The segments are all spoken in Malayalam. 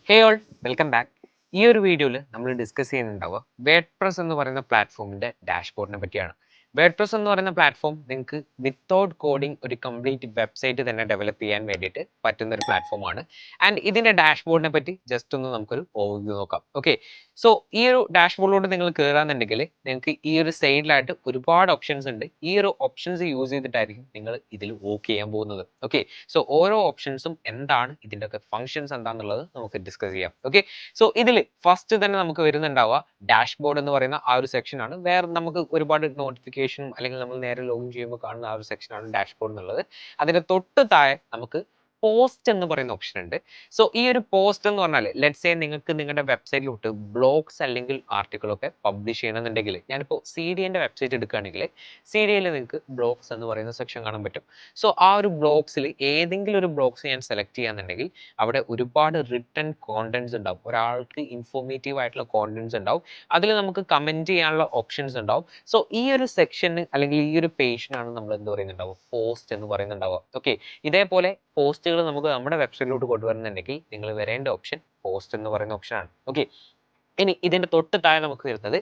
ഹേ ഓൾ വെൽക്കം ബാക്ക്. ഈ ഒരു വീഡിയോയിൽ നമ്മൾ ഡിസ്കസ് ചെയ്യുന്നുണ്ടാവുക വേഡ്പ്രസ് എന്ന് പറയുന്ന പ്ലാറ്റ്ഫോമിന്റെ ഡാഷ്ബോർഡിനെ പറ്റിയാണ്. വേഡ്പ്രസ് എന്ന് പറയുന്ന പ്ലാറ്റ്ഫോം നിങ്ങൾക്ക് വിത്തൗട്ട് കോഡിംഗ് ഒരു കംപ്ലീറ്റ് വെബ്സൈറ്റ് തന്നെ ഡെവലപ്പ് ചെയ്യാൻ വേണ്ടിയിട്ട് പറ്റുന്ന ഒരു പ്ലാറ്റ്ഫോമാണ്. ആൻഡ് ഇതിന്റെ ഡാഷ്ബോർഡിനെ പറ്റി ജസ്റ്റ് ഒന്ന് നമുക്കൊരു ഓവർവ്യൂ നോക്കാം. ഓക്കെ, സോ ഈ ഒരു ഡാഷ്ബോർഡിലോട്ട് നിങ്ങൾ കയറാന്നുണ്ടെങ്കിൽ നിങ്ങൾക്ക് ഈ ഒരു സൈഡിലായിട്ട് ഒരുപാട് ഓപ്ഷൻസ് ഉണ്ട്. ഈ ഒരു ഓപ്ഷൻസ് യൂസ് ചെയ്തിട്ടായിരിക്കും നിങ്ങൾ ഇതിൽ വർക്ക് ചെയ്യാൻ പോകുന്നത്. ഓക്കെ, സോ ഓരോ ഓപ്ഷൻസും എന്താണ്, ഇതിൻ്റെ ഒക്കെ ഫങ്ഷൻസ് എന്താണെന്നുള്ളത് നമുക്ക് ഡിസ്കസ് ചെയ്യാം. ഓക്കെ, സോ ഇതിൽ ഫസ്റ്റ് തന്നെ നമുക്ക് വരുന്നുണ്ടാവുക ഡാഷ്ബോർഡ് എന്ന് പറയുന്ന ആ ഒരു സെക്ഷൻ ആണ്. വേറെ നമുക്ക് ഒരുപാട് നോട്ടിഫിക്കേഷനും അല്ലെങ്കിൽ നമ്മൾ നേരെ ലോഗിൻ ചെയ്യുമ്പോൾ കാണുന്ന ആ ഒരു സെക്ഷൻ ആണ് ഡാഷ്ബോർഡ് എന്നുള്ളത്. അതിന്റെ തൊട്ട് താഴെ നമുക്ക് പോസ്റ്റ് എന്ന് പറയുന്ന ഓപ്ഷൻ ഉണ്ട്. സോ ഈ ഒരു പോസ്റ്റ് എന്ന് പറഞ്ഞാൽ ലെറ്റ്സ് സേ നിങ്ങൾക്ക് നിങ്ങളുടെ വെബ്സൈറ്റിലോട്ട് ബ്ലോഗ്സ് അല്ലെങ്കിൽ ആർട്ടിക്കിളൊക്കെ പബ്ലിഷ് ചെയ്യണമെന്നുണ്ടെങ്കിൽ, ഞാനിപ്പോൾ CDൻ്റെ വെബ്സൈറ്റ് എടുക്കുകയാണെങ്കിൽ CDയിൽ നിങ്ങൾക്ക് ബ്ലോഗ്സ് എന്ന് പറയുന്ന സെക്ഷൻ കാണാൻ പറ്റും. സോ ആ ഒരു ബ്ലോഗ്സിൽ ഏതെങ്കിലും ഒരു ബ്ലോഗ്സ് ഞാൻ സെലക്ട് ചെയ്യാന്നുണ്ടെങ്കിൽ അവിടെ ഒരുപാട് റിട്ടൺ കോണ്ടന്റ്സ് ഉണ്ടാവും. ഒരാൾക്ക് ഇൻഫോർമേറ്റീവ് ആയിട്ടുള്ള കോണ്ടന്റ്സ് ഉണ്ടാവും. അതിൽ നമുക്ക് കമന്റ് ചെയ്യാനുള്ള ഓപ്ഷൻസ് ഉണ്ടാവും. സോ ഈ ഒരു സെക്ഷന് അല്ലെങ്കിൽ ഈ ഒരു പേജിനാണ് നമ്മൾ എന്ത് പറയുന്നുണ്ടാവും, പോസ്റ്റ് എന്ന് പറയുന്നുണ്ടാവുക. ഓക്കെ, ഇതേപോലെ പോസ്റ്റുകൾ നമുക്ക് നമ്മുടെ വെബ്സൈറ്റിലോട്ട് കൊണ്ടുവരുന്നുണ്ടെങ്കിൽ നിങ്ങൾ വരേണ്ട ഓപ്ഷൻ പോസ്റ്റ് എന്ന് പറയുന്ന ഓപ്ഷനാണ്. ഓക്കെ, ഇനി ഇതിന്റെ തൊട്ട് താഴെ നമുക്ക് വരുന്നത്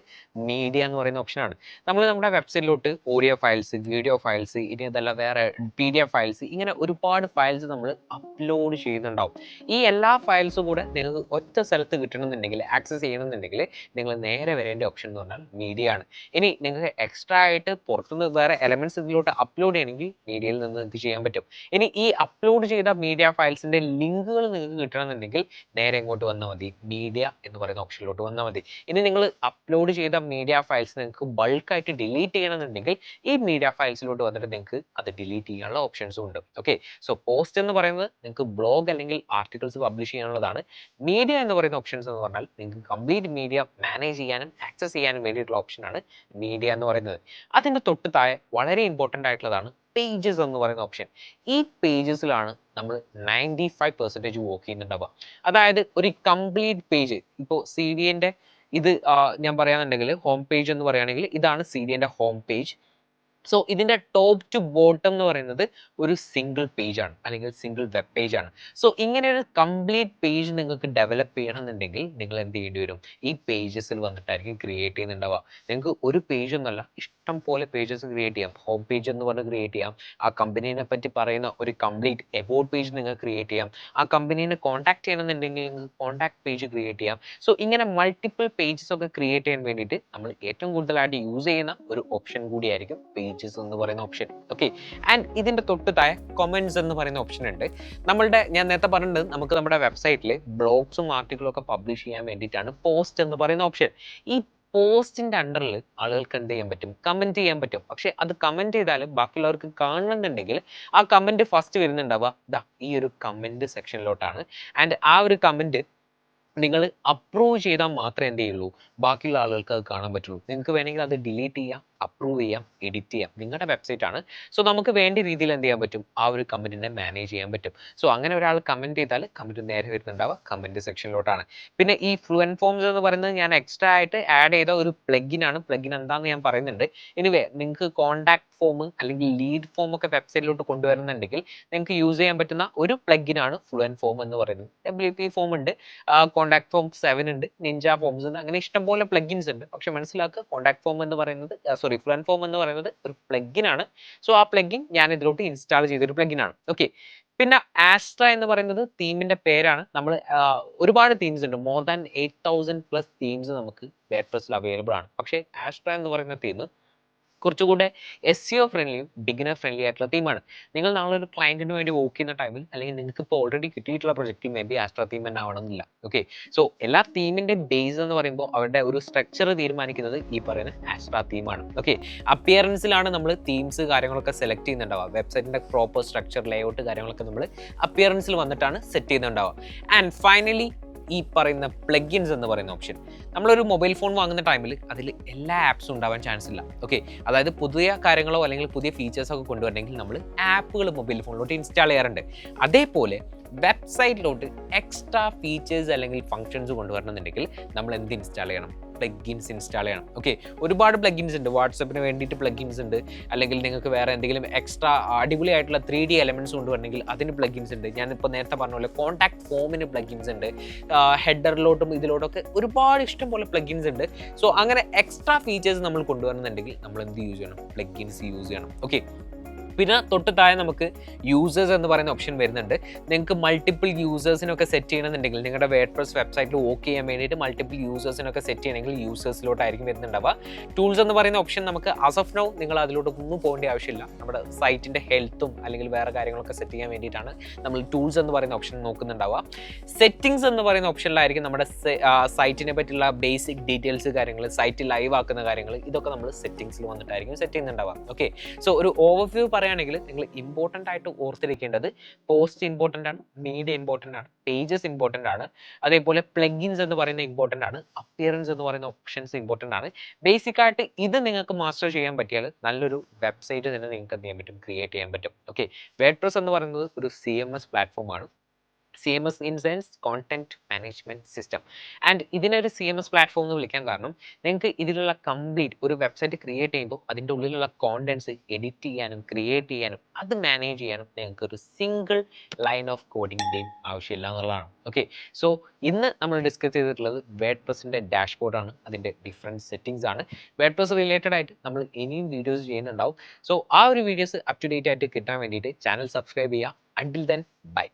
മീഡിയ എന്ന് പറയുന്ന ഓപ്ഷനാണ്. നമ്മൾ നമ്മുടെ വെബ്സൈറ്റിലോട്ട് ഓഡിയോ ഫയൽസ്, വീഡിയോ ഫയൽസ്, ഇനി അതല്ല വേറെ PDF ഫയൽസ്, ഇങ്ങനെ ഒരുപാട് ഫയൽസ് നമ്മൾ അപ്ലോഡ് ചെയ്യുന്നുണ്ടാവും. ഈ എല്ലാ ഫയൽസും കൂടെ നിങ്ങൾക്ക് ഒറ്റ സ്ഥലത്ത് കിട്ടണമെന്നുണ്ടെങ്കിൽ, ആക്സസ് ചെയ്യണമെന്നുണ്ടെങ്കിൽ നിങ്ങൾ നേരെ വരേണ്ട ഓപ്ഷൻ എന്ന് പറഞ്ഞാൽ മീഡിയ ആണ്. ഇനി നിങ്ങൾക്ക് എക്സ്ട്രാ ആയിട്ട് പുറത്തുനിന്ന് വേറെ എലമെന്റ്സ് ഇതിലോട്ട് അപ്ലോഡ് ചെയ്യണമെങ്കിൽ മീഡിയയിൽ നിന്ന് നിങ്ങൾക്ക് ചെയ്യാൻ പറ്റും. ഇനി ഈ അപ്ലോഡ് ചെയ്ത മീഡിയ ഫയൽസിന്റെ ലിങ്കുകൾ നിങ്ങൾക്ക് കിട്ടണമെന്നുണ്ടെങ്കിൽ നേരെ ഇങ്ങോട്ട് വന്നാൽ മതി, മീഡിയ എന്ന് പറയുന്ന ഓപ്ഷനിലോട്ട് വന്നാൽ മതി. ഇനി നിങ്ങൾ അപ്ലോഡ് ചെയ്ത മീഡിയ ഫയൽസ് നിങ്ങൾക്ക് ബൾക്കായിട്ട് ഡിലീറ്റ് ചെയ്യണമെന്നുണ്ടെങ്കിൽ ഈ മീഡിയ ഫയൽസിലോട്ട് വന്നിട്ട് നിങ്ങൾക്ക് അത് ഡിലീറ്റ് ചെയ്യാനുള്ള ഓപ്ഷൻസും ഉണ്ട്. ഓക്കെ, സോ പോസ്റ്റ് എന്ന് പറയുന്നത് നിങ്ങൾക്ക് ബ്ലോഗ് അല്ലെങ്കിൽ ആർട്ടിക്കിൾസ് പബ്ലിഷ് ചെയ്യാനുള്ളതാണ്. മീഡിയ എന്ന് പറയുന്ന ഓപ്ഷൻസ് എന്ന് പറഞ്ഞാൽ നിങ്ങൾക്ക് കംപ്ലീറ്റ് മീഡിയ മാനേജ് ചെയ്യാനും ആക്സസ് ചെയ്യാനും വേണ്ടിയിട്ടുള്ള ഓപ്ഷനാണ് മീഡിയ എന്ന് പറയുന്നത്. അതിൻ്റെ തൊട്ട് താഴെ വളരെ ഇമ്പോർട്ടൻ്റ് ആയിട്ടുള്ളതാണ് പേജസ് എന്ന് പറയുന്ന ഓപ്ഷൻ. ഈ പേജസിലാണ് നമ്മൾ 95% വർക്ക് ചെയ്യുന്നുണ്ടാവുക. അതായത് ഒരു കംപ്ലീറ്റ് പേജ്, ഇപ്പോൾ CDൻ്റെ ഇത് ഞാൻ പറയാന്നുണ്ടെങ്കിൽ ഹോം പേജ് എന്ന് പറയുകയാണെങ്കിൽ ഇതാണ് CDൻ്റെ ഹോം പേജ്. സോ ഇതിന്റെ ടോപ്പ് ടു ബോട്ടം എന്ന് പറയുന്നത് ഒരു സിംഗിൾ പേജ് ആണ്, അല്ലെങ്കിൽ സിംഗിൾ വെബ് പേജ് ആണ്. സോ ഇങ്ങനെ ഒരു കംപ്ലീറ്റ് പേജ് നിങ്ങൾക്ക് ഡെവലപ്പ് ചെയ്യണമെന്നുണ്ടെങ്കിൽ നിങ്ങൾ എന്ത് ചെയ്യേണ്ടി വരും, ഈ പേജസിൽ വന്നിട്ടായിരിക്കും ക്രിയേറ്റ് ചെയ്യുന്നുണ്ടാവുക. നിങ്ങൾക്ക് ഒരു പേജ് ഒന്നല്ല, ഇഷ്ടം പോലെ പേജസ് ക്രിയേറ്റ് ചെയ്യാം. ഹോം പേജ് എന്ന് പറഞ്ഞ് ക്രിയേറ്റ് ചെയ്യാം. ആ കമ്പനീനെ പറ്റി പറയുന്ന ഒരു കംപ്ലീറ്റ് എബൌട്ട് പേജ് നിങ്ങൾക്ക് ക്രിയേറ്റ് ചെയ്യാം. ആ കമ്പനീനെ കോൺടാക്ട് ചെയ്യണമെന്നുണ്ടെങ്കിൽ നിങ്ങൾക്ക് കോൺടാക്ട് പേജ് ക്രിയേറ്റ് ചെയ്യാം. സോ ഇങ്ങനെ മൾട്ടിപ്പിൾ പേജസ് ഒക്കെ ക്രിയേറ്റ് ചെയ്യാൻ വേണ്ടിയിട്ട് നമ്മൾ ഏറ്റവും കൂടുതലായിട്ട് യൂസ് ചെയ്യുന്ന ഒരു ഓപ്ഷൻ കൂടിയായിരിക്കും പേജസ് എന്ന് പറയുന്ന ഓപ്ഷൻ. ഓക്കെ, ആൻഡ് ഇതിന്റെ തൊട്ട് താഴെ കമന്റ്സ് എന്ന് പറയുന്ന ഓപ്ഷൻ ഉണ്ട്. ഞാൻ നേരത്തെ പറഞ്ഞിട്ടുണ്ട്, നമുക്ക് നമ്മുടെ വെബ്സൈറ്റിൽ ബ്ലോഗ്സും ആർട്ടിക്കിളും ഒക്കെ പബ്ലിഷ് ചെയ്യാൻ വേണ്ടിയിട്ടാണ് പോസ്റ്റ് എന്ന് പറയുന്ന ഓപ്ഷൻ. ഈ പോസ്റ്റിന്റെ അണ്ടറിൽ ആളുകൾക്ക് എന്ത് ചെയ്യാൻ പറ്റും, കമന്റ് ചെയ്യാൻ പറ്റും. പക്ഷെ അത് കമന്റ് ചെയ്താലും ബാക്കിയുള്ളവർക്ക് കാണണമെന്നുണ്ടെങ്കിൽ ആ കമന്റ് ഫസ്റ്റ് വരുന്നുണ്ടാവുക ഈ ഒരു കമന്റ് സെക്ഷനിലോട്ടാണ്. ആൻഡ് ആ ഒരു കമന്റ് നിങ്ങൾ അപ്രൂവ് ചെയ്താൽ മാത്രമേ എന്ത് ചെയ്യുള്ളൂ, ബാക്കിയുള്ള ആളുകൾക്ക് അത് കാണാൻ പറ്റുള്ളൂ. നിങ്ങൾക്ക് വേണമെങ്കിൽ അത് ഡിലീറ്റ് ചെയ്യാം, അപ്രൂവ് ചെയ്യാം, എഡിറ്റ് ചെയ്യാം, നിങ്ങളുടെ വെബ്സൈറ്റ് ആണ്. സോ നമുക്ക് വേണ്ട രീതിയിൽ എന്ത് ചെയ്യാൻ പറ്റും, ആ ഒരു കമന്റിനെ മാനേജ് ചെയ്യാൻ പറ്റും. സോ അങ്ങനെ ഒരാൾ കമന്റ് ചെയ്താൽ കമന്റ് നേരെ വരുന്നുണ്ടാവുക കമന്റ് സെക്ഷനിലോട്ടാണ്. പിന്നെ ഈ ഫ്ലുവൻറ്റ് ഫോംസ് എന്ന് പറയുന്നത് ഞാൻ എക്സ്ട്രാ ആയിട്ട് ആഡ് ചെയ്ത ഒരു പ്ലഗിൻ ആണ്. പ്ലഗിൻ എന്താണെന്ന് ഞാൻ പറയുന്നുണ്ട്. എനിവേ നിങ്ങൾക്ക് കോൺടാക്ട് ഫോം അല്ലെങ്കിൽ ലീഡ് ഫോം ഒക്കെ വെബ്സൈറ്റിലോട്ട് കൊണ്ടുവരുന്നുണ്ടെങ്കിൽ നിങ്ങൾക്ക് യൂസ് ചെയ്യാൻ പറ്റുന്ന ഒരു പ്ലഗിൻ ആണ് ഫ്ലുവൻറ്റ് ഫോം എന്ന് പറയുന്നത്. WP ഫോം ഉണ്ട്, കോൺടാക്ട് ഫോം 7 ഉണ്ട്, നിഞ്ച ഫോംസ് ഉണ്ട്, അങ്ങനെ ഇഷ്ടംപോലെ പ്ലഗിൻസ് ഉണ്ട്. പക്ഷെ മനസ്സിലാക്കുക, കോൺടാക്ട് ഫോം എന്ന് പറയുന്നത് ഫ്ലുവൻറ്റ് ഫോം എന്ന് പറയുന്നത് ഒരു പ്ലഗിൻ ആണ്. സോ ആ പ്ലഗിൻ ഞാൻ ഇതിലോട്ട് ഇൻസ്റ്റാൾ ചെയ്തൊരു പ്ലഗിൻ ആണ്. ഓക്കെ, പിന്നെ ആസ്ട്ര എന്ന് പറയുന്നത് തീമിന്റെ പേരാണ്. നമ്മൾ ഒരുപാട് തീംസ് ഉണ്ട്, മോർ ദാൻ 8000+ തീംസ് നമുക്ക് വേഡ്പ്രസ്സിൽ അവൈലബിൾ ആണ്. പക്ഷേ ആസ്ട്ര എന്ന് പറയുന്ന തീം കുറച്ചുകൂടെ SEO ഫ്രണ്ട്ലിയും ബിഗിനർ ഫ്രണ്ട്ലി ആയിട്ടുള്ള തീമാണ്. നിങ്ങൾ നാളെ ഒരു ക്ലയന്റിന് വേണ്ടി വർക്ക് ചെയ്യുന്ന ടൈമിൽ, അല്ലെങ്കിൽ നിങ്ങൾക്ക് ഇപ്പോൾ ഓൾറെഡി കിട്ടിയിട്ടുള്ള പ്രൊജക്റ്റിൽ മേ ബി ആസ്ട്ര തീം തന്നെ ആവണമെന്നില്ല. ഓക്കെ, സോ എല്ലാ തീമിന്റെ ബേസ് എന്ന് പറയുമ്പോൾ അവരുടെ ഒരു സ്ട്രക്ചർ തീരുമാനിക്കുന്നത് ഈ പറയുന്ന ആസ്ട്ര തീമാണ്. ഓക്കെ, അപ്പിയറൻസിലാണ് നമ്മൾ തീംസ് കാര്യങ്ങളൊക്കെ സെലക്ട് ചെയ്യുന്നുണ്ടാവുക. വെബ്സൈറ്റിന്റെ പ്രോപ്പർ സ്ട്രക്ചർ, ലേഔട്ട് കാര്യങ്ങളൊക്കെ നമ്മൾ അപ്പിയറൻസിൽ വന്നിട്ടാണ് സെറ്റ് ചെയ്യുന്നുണ്ടാവുക. ആൻഡ് ഫൈനലി ഈ പറയുന്ന പ്ലഗിൻസ് എന്ന് പറയുന്ന ഓപ്ഷൻ, നമ്മളൊരു മൊബൈൽ ഫോൺ വാങ്ങുന്ന ടൈമിൽ അതിൽ എല്ലാ ആപ്സും ഉണ്ടാവാൻ ചാൻസ് ഇല്ല. ഓക്കെ, അതായത് പുതിയ കാര്യങ്ങളോ അല്ലെങ്കിൽ പുതിയ ഫീച്ചേഴ്സോ ഒക്കെ കൊണ്ടുവരണമെങ്കിൽ നമ്മൾ ആപ്പുകൾ മൊബൈൽ ഫോണിലോട്ട് ഇൻസ്റ്റാൾ ചെയ്യാറുണ്ട്. അതേപോലെ വെബ്സൈറ്റിലോട്ട് എക്സ്ട്രാ ഫീച്ചേഴ്സ് അല്ലെങ്കിൽ ഫങ്ഷൻസ് കൊണ്ടുവരണമെന്നുണ്ടെങ്കിൽ നമ്മൾ എന്ത് ഇൻസ്റ്റാൾ ചെയ്യണം? പ്ലഗിൻസ് ഇൻസ്റ്റാൾ ചെയ്യണം. ഓക്കെ, ഒരുപാട് പ്ലഗിൻസ് ഉണ്ട്. വാട്സപ്പിന് വേണ്ടിയിട്ട് പ്ലഗിൻസ് ഉണ്ട്, അല്ലെങ്കിൽ നിങ്ങൾക്ക് വേറെ എന്തെങ്കിലും എക്സ്ട്രാ അടിപൊളിയായിട്ടുള്ള 3D എലമെന്റ്സ് കൊണ്ടുവരണമെങ്കിൽ അതിന് പ്ലഗിൻസ് ഉണ്ട്. ഞാനിപ്പോൾ നേരത്തെ പറഞ്ഞ പോലെ കോൺടാക്ട് ഫോമിന് പ്ലഗിൻസ് ഉണ്ട്, ഹെഡറിലോട്ടും ഇതിലോട്ടൊക്കെ ഒരുപാട് ഇഷ്ടം പോലെ പ്ലഗിൻസ് ഉണ്ട്. സോ അങ്ങനെ എക്സ്ട്രാ ഫീച്ചേഴ്സ് നമ്മൾ കൊണ്ടുവരണമെന്നുണ്ടെങ്കിൽ നമ്മൾ എന്ത് യൂസ് ചെയ്യണം? പ്ലഗിൻസ് യൂസ് ചെയ്യണം. ഓക്കെ, പിന്നെ തൊട്ട് താഴെ നമുക്ക് യൂസേഴ്സ് എന്ന് പറയുന്ന ഓപ്ഷൻ വരുന്നുണ്ട്. നിങ്ങൾക്ക് മൾട്ടിപ്പിൾ യൂസേഴ്സിനൊക്കെ സെറ്റ് ചെയ്യണമെന്നുണ്ടെങ്കിൽ നിങ്ങളുടെ വേർഡ്പ്രസ് വെബ്സൈറ്റിൽ വർക്ക് ചെയ്യാൻ വേണ്ടിയിട്ട് മൾട്ടിപ്പിൾ യൂസേഴ്സിനൊക്കെ സെറ്റ് ചെയ്യണമെങ്കിൽ യൂസേഴ്സിലോട്ടായിരിക്കും വരുന്നുണ്ടാവുക. ടൂൾസ് എന്ന് പറയുന്ന ഓപ്ഷൻ നമുക്ക് ആസ് ഓഫ് നൗ നിങ്ങൾ അതിലോട്ടൊന്നും പോകേണ്ട ആവശ്യമില്ല. നമ്മുടെ സൈറ്റിൻ്റെ ഹെൽത്തും അല്ലെങ്കിൽ വേറെ കാര്യങ്ങളൊക്കെ സെറ്റ് ചെയ്യാൻ വേണ്ടിയിട്ടാണ് നമ്മൾ ടൂൾസ് എന്ന് പറയുന്ന ഓപ്ഷൻ നോക്കുന്നുണ്ടാവുക. സെറ്റിംഗ്സ് എന്ന് പറയുന്ന ഓപ്ഷനിലായിരിക്കും നമ്മുടെ സൈറ്റിനെ പറ്റിയുള്ള ബേസിക് ഡീറ്റെയിൽസ് കാര്യങ്ങൾ, സൈറ്റ് ലൈവ് ആക്കുന്ന കാര്യങ്ങൾ, ഇതൊക്കെ നമ്മൾ സെറ്റിംഗ്സിൽ വന്നിട്ടായിരിക്കും സെറ്റ് ചെയ്യുന്നുണ്ടാവുക. ഓക്കെ, സോ ഒരു ഓവർവ്യൂ പറയുകയാണെങ്കിൽ നിങ്ങൾ ഇമ്പോർട്ടൻ്റ് ആയിട്ട് ഓർത്തിരിക്കേണ്ടത് പോസ്റ്റ് ഇമ്പോർട്ടൻ്റ് ആണ്, മീഡിയ ഇമ്പോർട്ടൻ്റ് ആണ്, പേജസ് ഇമ്പോർട്ടൻ്റ് ആണ്, അതേപോലെ പ്ലഗിൻസ് എന്ന് പറയുന്ന ഇമ്പോർട്ടൻ്റ് ആണ്, അപ്പിയറൻസ് എന്ന് പറയുന്ന ഓപ്ഷൻസ് ഇമ്പോർട്ടൻ്റ് ആണ്. ബേസിക് ആയിട്ട് ഇത് നിങ്ങൾക്ക് മാസ്റ്റർ ചെയ്യാൻ പറ്റിയാൽ നല്ലൊരു വെബ്സൈറ്റ് തന്നെ നിങ്ങൾക്ക് എന്ത് ചെയ്യാൻ പറ്റും? ക്രിയേറ്റ് ചെയ്യാൻ പറ്റും. ഓക്കെ, വേർഡ്പ്രസ് എന്ന് പറയുന്നത് ഒരു CMS പ്ലാറ്റ്ഫോമാണ്. CMS in sense content management system. And ഇതിനൊരു CMS പ്ലാറ്റ്ഫോം എന്ന് വിളിക്കാൻ കാരണം നിങ്ങൾക്ക് ഇതിലുള്ള കംപ്ലീറ്റ് ഒരു വെബ്സൈറ്റ് ക്രിയേറ്റ് ചെയ്യുമ്പോൾ അതിൻ്റെ ഉള്ളിലുള്ള കോണ്ടന്റ്സ് എഡിറ്റ് ചെയ്യാനും ക്രിയേറ്റ് ചെയ്യാനും അത് മാനേജ് ചെയ്യാനും നിങ്ങൾക്ക് ഒരു സിംഗിൾ ലൈൻ ഓഫ് കോഡിങ്ങിൻ്റെയും ആവശ്യമില്ല എന്നുള്ളതാണ്. ഓക്കെ, സോ ഇന്ന് നമ്മൾ ഡിസ്കസ് ചെയ്തിട്ടുള്ളത് വേർഡ്പ്രസിൻ്റെ ഡാഷ്ബോർഡാണ്, അതിൻ്റെ ഡിഫറെൻറ്റ് സെറ്റിംഗ്സ് ആണ്. വേർഡ്പ്രസ് റിലേറ്റഡ് ആയിട്ട് നമ്മൾ ഇനിയും വീഡിയോസ് ചെയ്യുന്നുണ്ടാവും. സോ ആ ഒരു വീഡിയോസ് അപ് ടു ഡേറ്റ് ആയിട്ട് കിട്ടാൻ വേണ്ടിയിട്ട് ചാനൽ സബ്സ്ക്രൈബ് ചെയ്യുക. Until then bye.